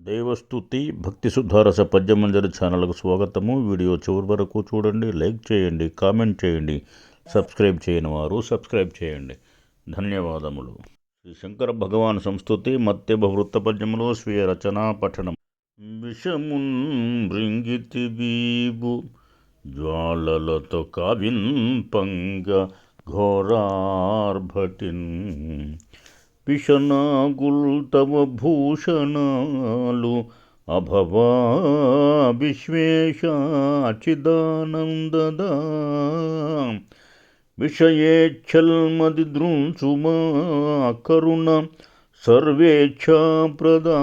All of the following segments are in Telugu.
దైవస్తుతి భక్తి సుధారస పద్యమంజరి ఛానల్కు స్వాగతము. వీడియో చివరి వరకు చూడండి, లైక్ చేయండి, కామెంట్ చేయండి. సబ్స్క్రైబ్ చేయని వారు సబ్స్క్రైబ్ చేయండి. ధన్యవాదములు. శ్రీ శంకర భగవాన్ సంస్తుతి మత్యభ వృత్త పద్యములో స్వీయ రచనా పఠనం. విషమున్ భృంగితి బీబు జ్వాలలతో కావింపంగ ఘోరార్భటిన్ విషనాగుల్ తవ భూషణాలు అభవా విశ్వేశాచిదానందదా విషయేచ్ఛల్మది దృంసుమా కరుణ సర్వేచ్ఛా ప్రదాత్రయంబకా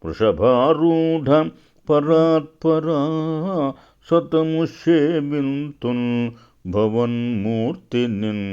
వృషభారూఢ పరాత్పరా సతముష్యేబింతున్ భవన్మూర్తినిన్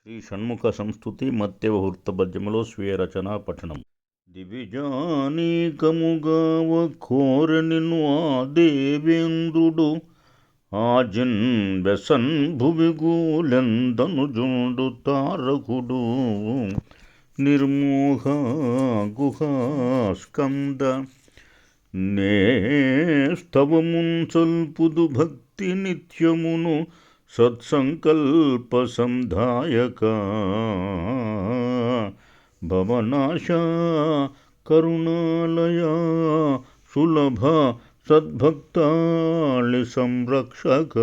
శ్రీ షణ్ముఖ సంస్తుతి మత్యవ వృత్తపద్యములో స్వీయ రచనా పఠనం. దివిజానీకముగావ కోరనిను ఆ దేవేంద్రుడు ఆజిన్ వెసన్ భువిగూలెందనుజుండు తారకుడు నిర్మోహ గుహాస్కంద నేస్తవమున్ సల్పుదు భక్తి నిత్యమును సత్సంకల్ప సంధాయక భవనాశ కరుణాలయ సులభ సద్భక్తాళి సంరక్షక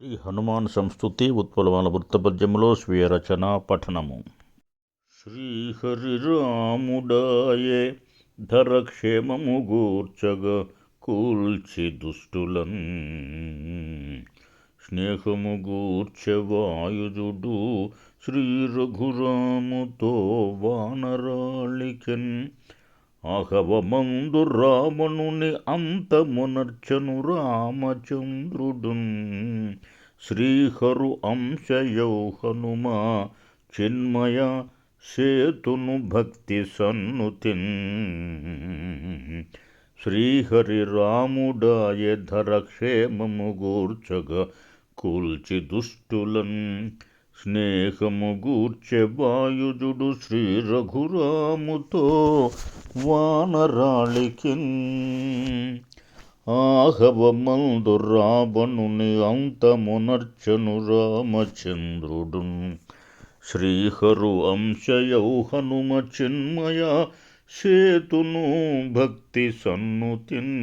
శ్రీ హనుమాన్ సంస్తుతి ఉత్పలమాల వృత్తపద్యములో స్వీయ రచనా పఠనము. శ్రీహరి రాముడాయే ధరక్షేమము గూర్చగ కూల్చి దుష్టులన్ స్నేహము గూర్చె వాయుజుడు శ్రీ రఘురాముతో వానరాళికెన్ ఆహవమందు రావణుని అంతమునర్చను రామచంద్రుడున్ శ్రీహరు అంశయౌ హనుమా చిన్మయ సేతును భక్తి సన్నుతిన్ శ్రీహరి రాముడాయ ధరక్షేమము గూర్చగా కూల్చి దుష్టులన్ స్నేహము గూర్చె వాయుజుడు శ్రీ రఘురాముతో వానరాళికిన్ ఆహవమందు రావణుని అంతమునర్చను రామచంద్రుడున్ శ్రీహరు అంశయౌ హనుమ చిన్మయ సేతును భక్తి సన్నుతిన్